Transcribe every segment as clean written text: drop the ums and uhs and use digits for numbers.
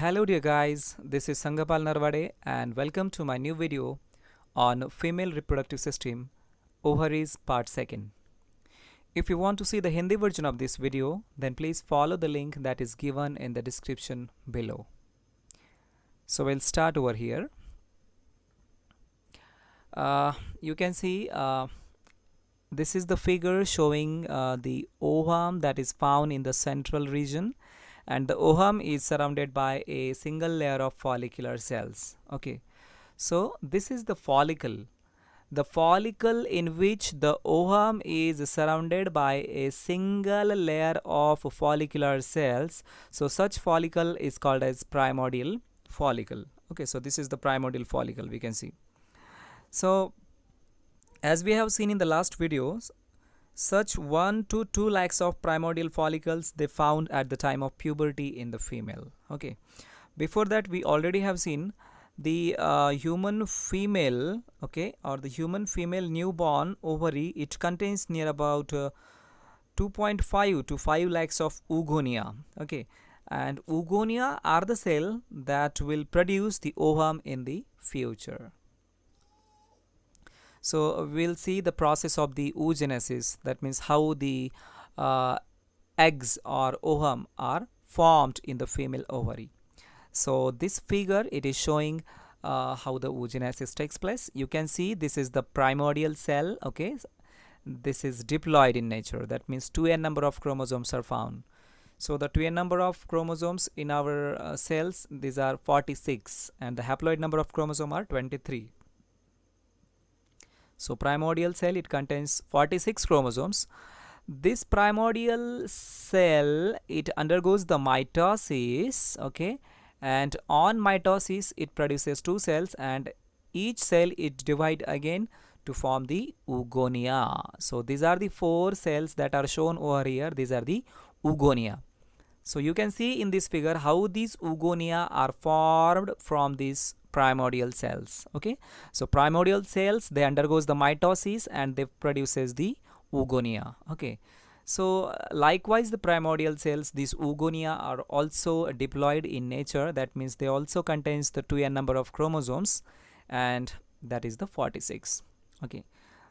Hello dear guys, this is Sangapal Narvade and welcome to my new video on female reproductive system ovaries part 2nd. If you want to see the Hindi version of this video, then please follow the link that is given in the description below. So we'll start over here. You can see this is the figure showing the ovum that is found in the central region, and the ovum is surrounded by a single layer of follicular cells. Okay, so this is the follicle in which the ovum is surrounded by a single layer of follicular cells. So such follicle is called as primordial follicle. Okay, so this is the primordial follicle, we can see. So as we have seen in the last videos, such 1 to 2 lakhs of primordial follicles they found at the time of puberty in the female. Okay, before that we already have seen the human female, okay, or the human female newborn ovary. It contains near about 2.5 to 5 lakhs of oogonia. Okay, and oogonia are the cell that will produce the ovum in the future. So we'll see the process of the oogenesis, that means how the eggs or ovum are formed in the female ovary. So this figure, it is showing how the oogenesis takes place. You can see this is the primordial cell. Okay, this is diploid in nature, that means 2n number of chromosomes are found. So the 2n number of chromosomes in our cells, these are 46, and the haploid number of chromosome are 23. So primordial cell, it contains 46 chromosomes. This primordial cell, it undergoes the mitosis, okay, and on mitosis it produces 2 cells, and each cell it divide again to form the oogonia. So these are the 4 cells that are shown over here. These are the oogonia. So you can see in this figure how these oogonia are formed from these primordial cells. Okay, so primordial cells, they undergoes the mitosis and they produces the oogonia. Okay, so likewise the primordial cells, these oogonia are also diploid in nature, that means they also contains the 2n number of chromosomes, and that is the 46. Okay,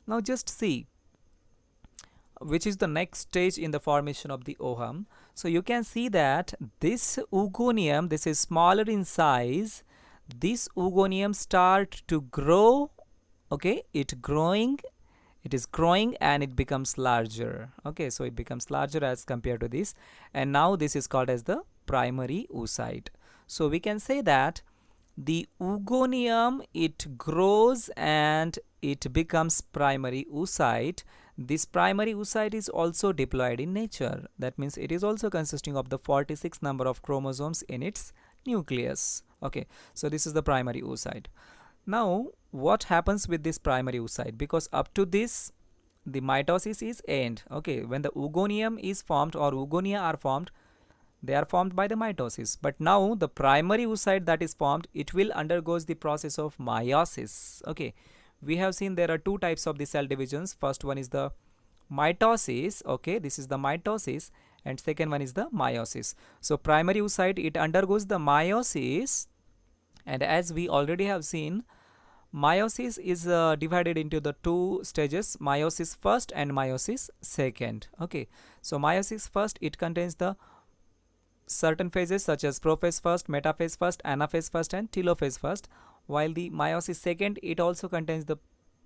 now just see which is the next stage in the formation of the ovum. So you can see that this oogonium, this is smaller in size. This oogonium start to grow. Okay, it is growing and it becomes larger. Okay, so it becomes larger as compared to this, and now this is called as the primary oocyte. So we can say that the oogonium, it grows and it becomes primary oocyte. This primary oocyte is also diploid in nature, that means it is also consisting of the 46 number of chromosomes in its nucleus. Okay, so this is the primary oocyte. Now what happens with this primary oocyte? Because up to this the mitosis is end. Okay, when the oogonium is formed or oogonia are formed, they are formed by the mitosis, but now the primary oocyte that is formed, it will undergoes the process of meiosis. Okay, we have seen there are 2 types of the cell divisions. First one is the mitosis. Okay, this is the mitosis, and second one is the meiosis. So primary oocyte, it undergoes the meiosis, and as we already have seen, meiosis is divided into the 2 stages, meiosis first and meiosis second. Okay, so meiosis first, it contains the certain phases such as prophase first, metaphase first, anaphase first, and telophase first, while the meiosis second, it also contains the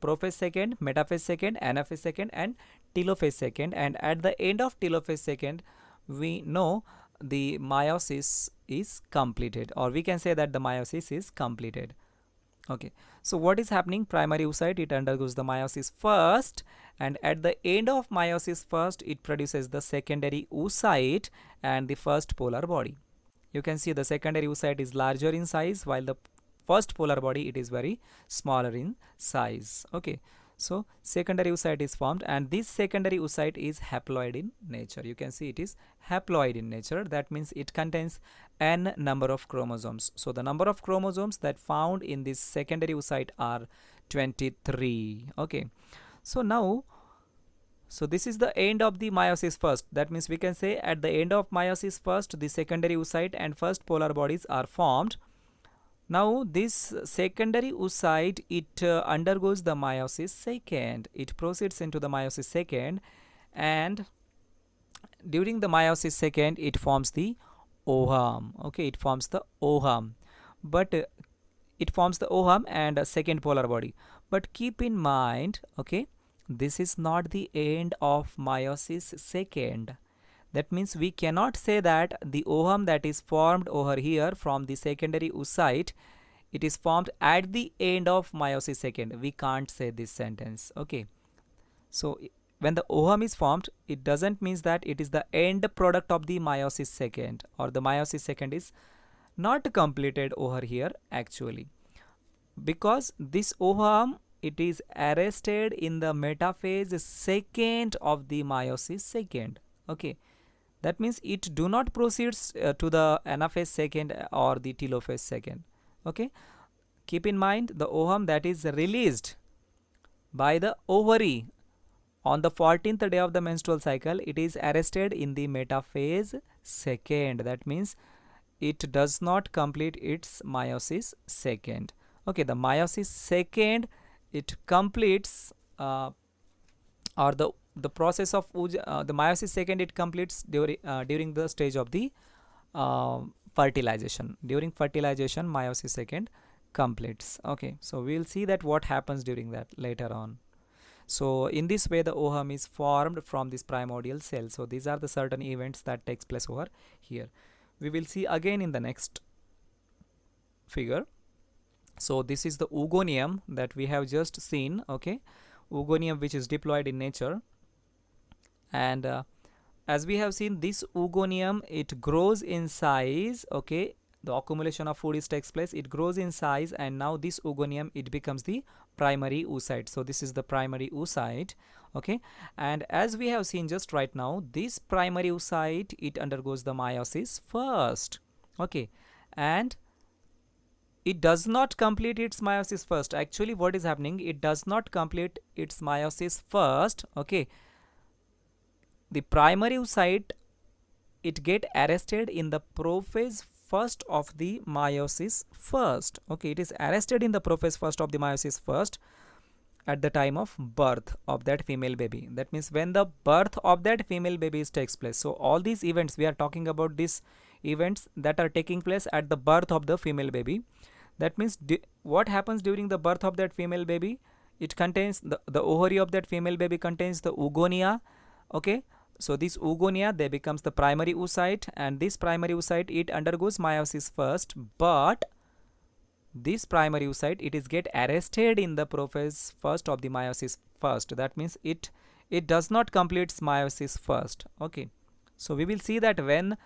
prophase second, metaphase second, anaphase second, and telophase second, and at the end of telophase second, we know the meiosis is completed, or we can say that the meiosis is completed. Okay, so what is happening? Primary oocyte, it undergoes the meiosis first, and at the end of meiosis first, it produces the secondary oocyte and the first polar body. You can see the secondary oocyte is larger in size, while the first polar body, it is very smaller in size. Okay, so secondary oocyte is formed, and this secondary oocyte is haploid in nature. You can see it is haploid in nature, that means it contains n number of chromosomes. So the number of chromosomes that found in this secondary oocyte are 23. Okay, so now So this is the end of the meiosis first. That means we can say at the end of meiosis first, the secondary oocyte and first polar bodies are formed. Now this secondary oocyte, it undergoes the meiosis second. It proceeds into the meiosis second, and during the meiosis second it forms the ovum. Okay, it forms the ovum, but it forms the ovum and a second polar body. But keep in mind, okay, this is not the end of meiosis second. That means we cannot say that the ovum that is formed over here from the secondary oocyte, it is formed at the end of meiosis second. We can't say this sentence. Okay, so when the ovum is formed, it doesn't mean that it is the end product of the meiosis second, or the meiosis second is not completed over here actually, because this ovum, it is arrested in the metaphase second of the meiosis second. Okay, that means it do not proceeds to the anaphase second or the telophase second. Okay, keep in mind the ovum that is released by the ovary on the 14th day of the menstrual cycle, it is arrested in the metaphase second. That means it does not complete its meiosis second. Okay, the meiosis second, it completes or the process of the meiosis second, it completes during the stage of the fertilization. During fertilization, meiosis second completes. Okay, so we will see that what happens during that later on. So in this way the ovum is formed from this primordial cell. So these are the certain events that takes place over here. We will see again in the next figure. So this is the oogonium that we have just seen. Okay, oogonium which is diploid in nature, and as we have seen, this oogonium, it grows in size. Okay, the accumulation of food is takes place, it grows in size, and now this oogonium, it becomes the primary oocyte. So this is the primary oocyte. Okay, and as we have seen just right now, this primary oocyte, it undergoes the meiosis first. Okay, and it does not complete its meiosis first. Actually what is happening, it does not complete its meiosis first. Okay, the primary oocyte, it get arrested in the prophase first of the meiosis first. Okay, it is arrested in the prophase first of the meiosis first at the time of birth of that female baby. That means when the birth of that female baby takes place. So all these events, we are talking about these events that are taking place at the birth of the female baby. That means what happens during the birth of that female baby, it contains the ovary of that female baby contains the oogonia. Okay, so this oogonia, they becomes the primary oocyte, and this primary oocyte, it undergoes meiosis first, but this primary oocyte, it is get arrested in the prophase first of the meiosis first. That means it does not complete meiosis first. Okay, so we will see that when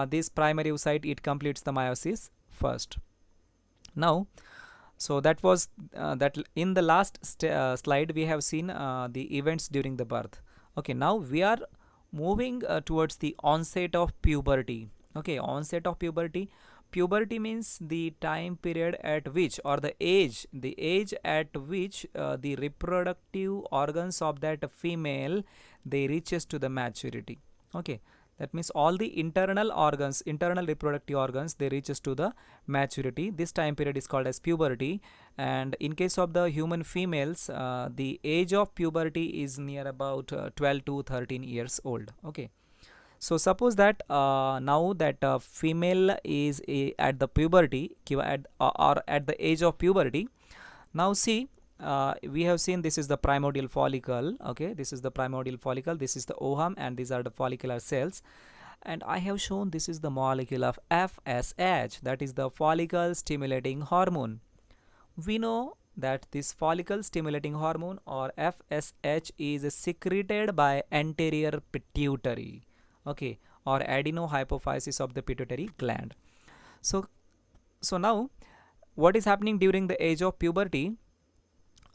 this primary oocyte, it completes the meiosis first. Now, so that was that in the last slide we have seen the events during the birth. Okay, now we are moving towards the onset of puberty. Okay, onset of puberty. Puberty means the time period at which, or the age at which the reproductive organs of that female, they reaches to the maturity. Okay, that means all the internal organs, internal reproductive organs, they reaches to the maturity. This time period is called as puberty, and in case of the human females, the age of puberty is near about 12 to 13 years old. Okay, so suppose that now that female is at the puberty, or at the age of puberty. Now see, we have seen this is the primordial follicle. Okay, this is the primordial follicle, this is the ovum, and these are the follicular cells, and I have shown this is the molecule of FSH, that is the follicle stimulating hormone. We know that this follicle stimulating hormone, or FSH, is secreted by anterior pituitary. Okay, or adenohypophysis of the pituitary gland. So now what is happening during the age of puberty?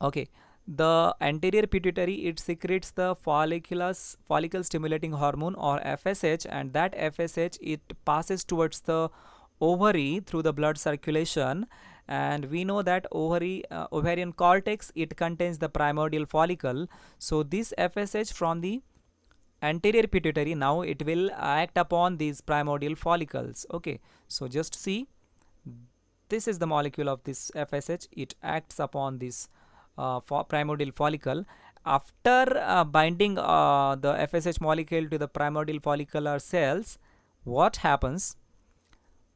Okay, the anterior pituitary, it secretes the follicle stimulating hormone, or FSH, and that FSH, it passes towards the ovary through the blood circulation, and we know that ovarian cortex, it contains the primordial follicle. So this FSH from the anterior pituitary, now it will act upon these primordial follicles. Okay, so just see, this is the molecule of this FSH. It acts upon this primordial follicle. After binding the FSH molecule to the primordial follicular cells, what happens?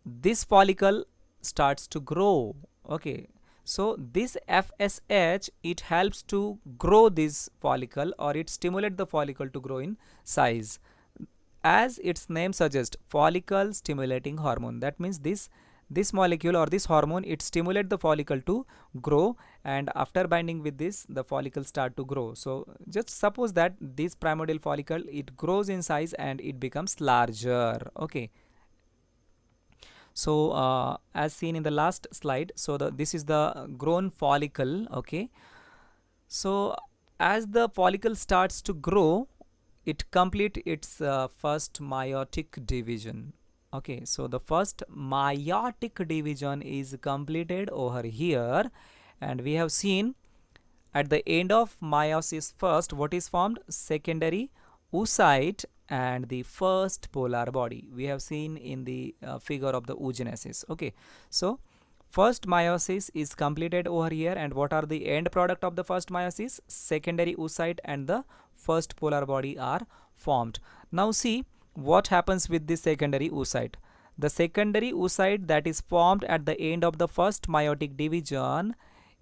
This follicle starts to grow. Okay, so this FSH, it helps to grow this follicle, or it stimulates the follicle to grow in size. As its name suggests, follicle stimulating hormone. That means this molecule or this hormone, it stimulates the follicle to grow, and after binding with this, the follicle start to grow. So just suppose that this primordial follicle, it grows in size and it becomes larger. Okay, so as seen in the last slide, so this is the grown follicle. Okay, so as the follicle starts to grow, it complete its first meiotic division. Okay, so the first meiotic division is completed over here, and we have seen at the end of meiosis first, what is formed? Secondary oocyte and the first polar body. We have seen in the figure of the oogenesis. Okay, so first meiosis is completed over here, and what are the end product of the first meiosis? Secondary oocyte and the first polar body are formed. Now see what happens with this secondary oocyte. The secondary oocyte that is formed at the end of the first meiotic division,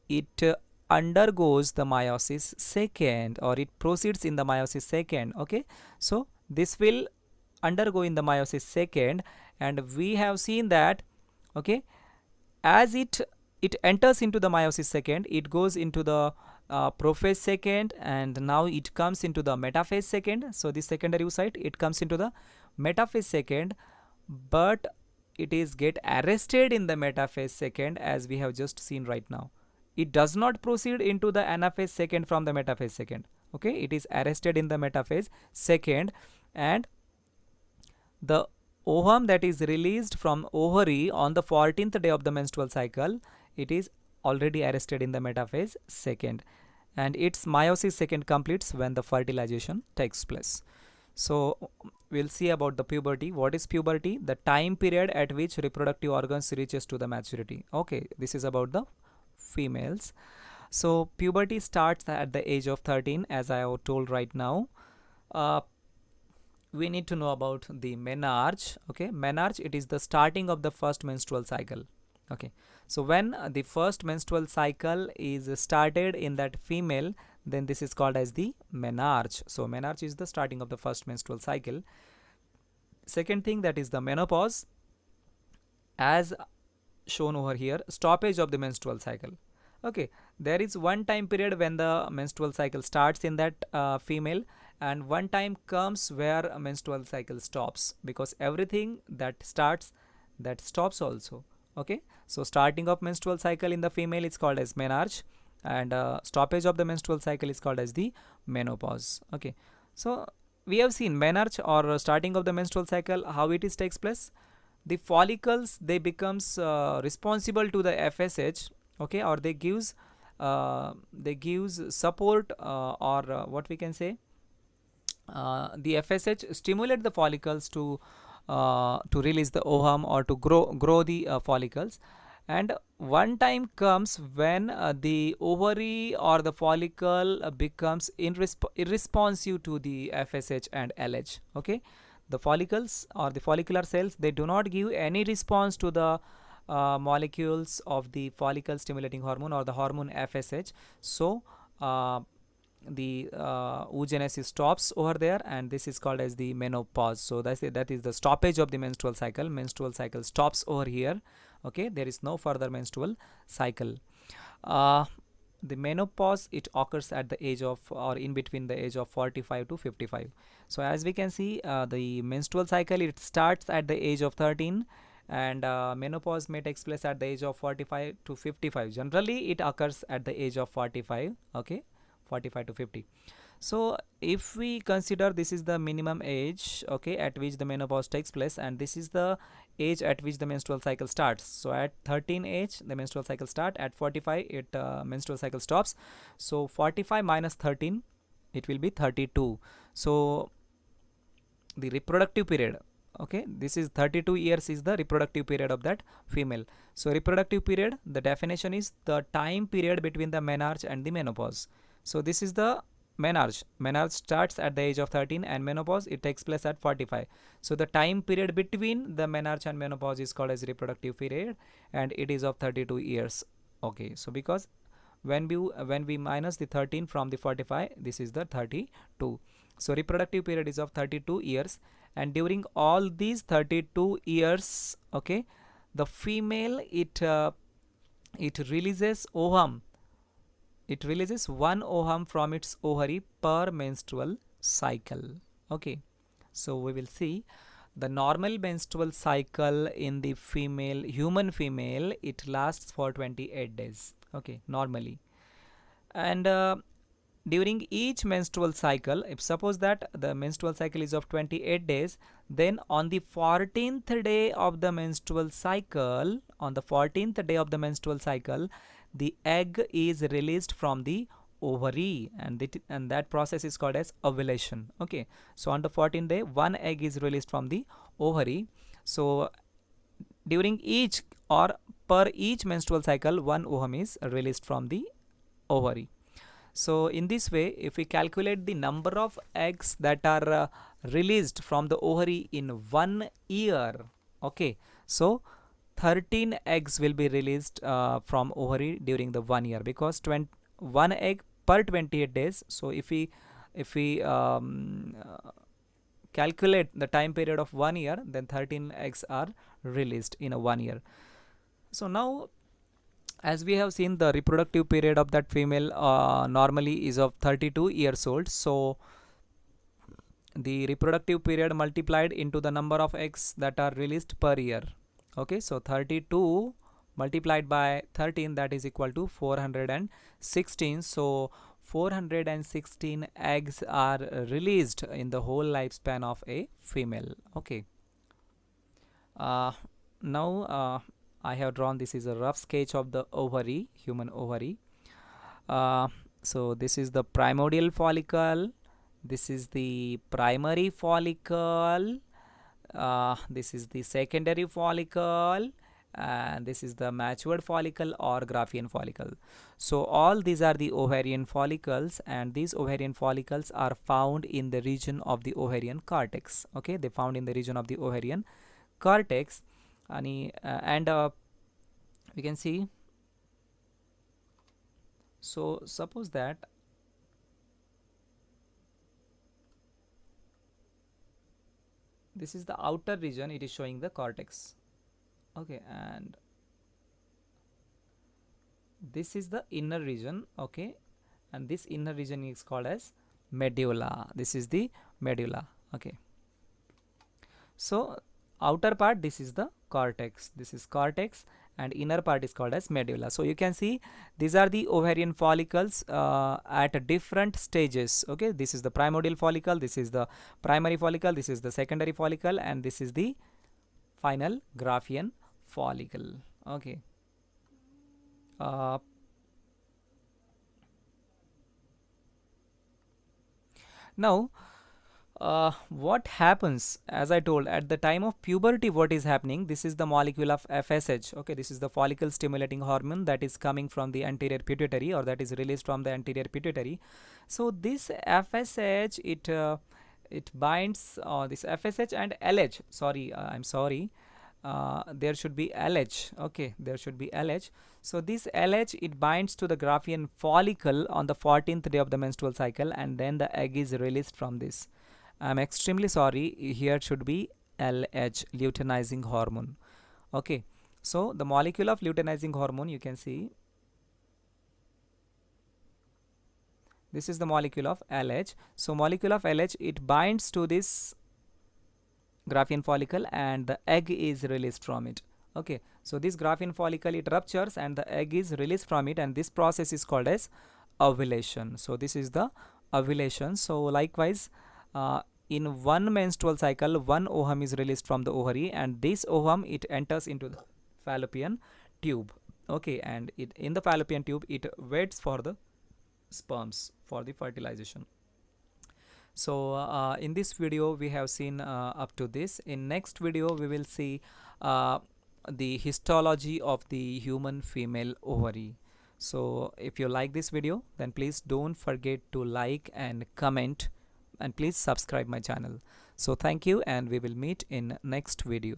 it undergoes the meiosis second, or it proceeds in the meiosis second. Okay, so this will undergo in the meiosis second, and we have seen that, okay, as it enters into the meiosis second, it goes into the prophase second, and now it comes into the metaphase second. So this secondary oocyte, it comes into the metaphase second, but it is get arrested in the metaphase second, as we have just seen right now. It does not proceed into the anaphase second from the metaphase second. Okay, it is arrested in the metaphase second, and the ovum that is released from ovary on the 14th day of the menstrual cycle, it is already arrested in the metaphase second, and its meiosis second completes when the fertilization takes place. So we'll see about the puberty. What is puberty? The time period at which reproductive organs reaches to the maturity. Okay, this is about the females. So puberty starts at the age of 13, as I have told right now. We need to know about the menarche. Okay, menarche, it is the starting of the first menstrual cycle. Okay, so when the first menstrual cycle is started in that female, then this is called as the menarche. So menarche is the starting of the first menstrual cycle. Second thing, that is the menopause, as shown over here, stoppage of the menstrual cycle. Okay, there is one time period when the menstrual cycle starts in that female, and one time comes where a menstrual cycle stops, because everything that starts, that stops also. Okay, so starting of menstrual cycle in the female is called as menarche, and stoppage of the menstrual cycle is called as the menopause. Okay, so we have seen menarche, or starting of the menstrual cycle, how it is takes place. The follicles, they becomes responsible to the FSH. Okay, or they gives support, or what we can say, the FSH stimulate the follicles to release the ovum, or to grow the follicles. And one time comes when the ovary or the follicle becomes irresponsive to the FSH and LH. Okay, the follicles or the follicular cells, they do not give any response to the molecules of the follicle stimulating hormone, or the hormone FSH. So the oogenesis stops over there, and this is called as the menopause. So that is the stoppage of the menstrual cycle. Menstrual cycle stops over here. Okay, there is no further menstrual cycle. The menopause, it occurs at the age of, or in between the age of 45 to 55. So as we can see, the menstrual cycle, it starts at the age of 13, and menopause may takes place at the age of 45 to 55. Generally it occurs at the age of 45. Okay, 45 to 50. So if we consider this is the minimum age, okay, at which the menopause takes place, and this is the age at which the menstrual cycle starts. So at 13 age the menstrual cycle start, at 45 it menstrual cycle stops. So 45 minus 13, it will be 32. So the reproductive period, okay, this is 32 years is the reproductive period of that female. So reproductive period, the definition is the time period between the menarche and the menopause. So this is the menarche starts at the age of 13 and menopause it takes place at 45. So the time period between the menarche and menopause is called as reproductive period, and it is of 32 years. Okay, so because when we minus the 13 from the 45, this is the 32. So reproductive period is of 32 years, and during all these 32 years, okay, the female it releases ovum. It releases one ovum from its ovary per menstrual cycle. Okay, so we will see the normal menstrual cycle in the female, human female, it lasts for 28 days. Okay, normally. And during each menstrual cycle, if suppose that the menstrual cycle is of 28 days, then on the 14th day of the menstrual cycle, the egg is released from the ovary, and that process is called as ovulation. Okay, so on the 14th day one egg is released from the ovary. So during each or per each menstrual cycle, one ovum is released from the ovary. So in this way, if we calculate the number of eggs that are released from the ovary in 1 year, okay, so 13 eggs will be released from ovary during the 1 year, because 1 egg per 28 days. So if we calculate the time period of 1 year, then 13 eggs are released in a 1 year. So now, as we have seen, the reproductive period of that female normally is of 32 years old. So the reproductive period multiplied into the number of eggs that are released per year. Okay, so 32 multiplied by 13, that is equal to 416. So 416 eggs are released in the whole lifespan of a female. Okay, now I have drawn, this is a rough sketch of the ovary, human ovary. So this is the primordial follicle, this is the primary follicle, this is the secondary follicle, and this is the matured follicle or Graafian follicle. So all these are the ovarian follicles, and these ovarian follicles are found in the region of the ovarian cortex. Okay, they found in the region of the ovarian cortex. And we can see, so suppose that this is the outer region, it is showing the cortex. Okay, and this is the inner region. Okay, and this inner region is called as medulla. This is the medulla. Okay, so outer part, this is the cortex, this is cortex, and inner part is called as medulla. So you can see these are the ovarian follicles at different stages. Okay, this is the primordial follicle, this is the primary follicle, this is the secondary follicle, and this is the final Graafian follicle. Okay, now what happens, as I told, at the time of puberty, what is happening, this is the molecule of FSH. Okay, this is the follicle stimulating hormone that is coming from the anterior pituitary, or that is released from the anterior pituitary. So this FSH, it binds this FSH and LH, sorry, I'm sorry, there should be LH. Okay, there should be LH. So this LH, it binds to the Graafian follicle on the 14th day of the menstrual cycle, and then the egg is released from this. I'm extremely sorry, here should be LH, luteinizing hormone. Okay, so the molecule of luteinizing hormone, you can see this is the molecule of LH. So molecule of LH, it binds to this Graafian follicle, and the egg is released from it. Okay, so this Graafian follicle, it ruptures and the egg is released from it, and this process is called as ovulation. So this is the ovulation. So likewise, in one menstrual cycle, one ovum is released from the ovary, and this ovum, it enters into the fallopian tube. Okay, and it in the fallopian tube, it waits for the sperms for the fertilization. So in this video we have seen up to this. In next video we will see uh, the histology of the human female ovary. So if you like this video, then please don't forget to like and comment, and please subscribe my channel. So thank you, and we will meet in next video.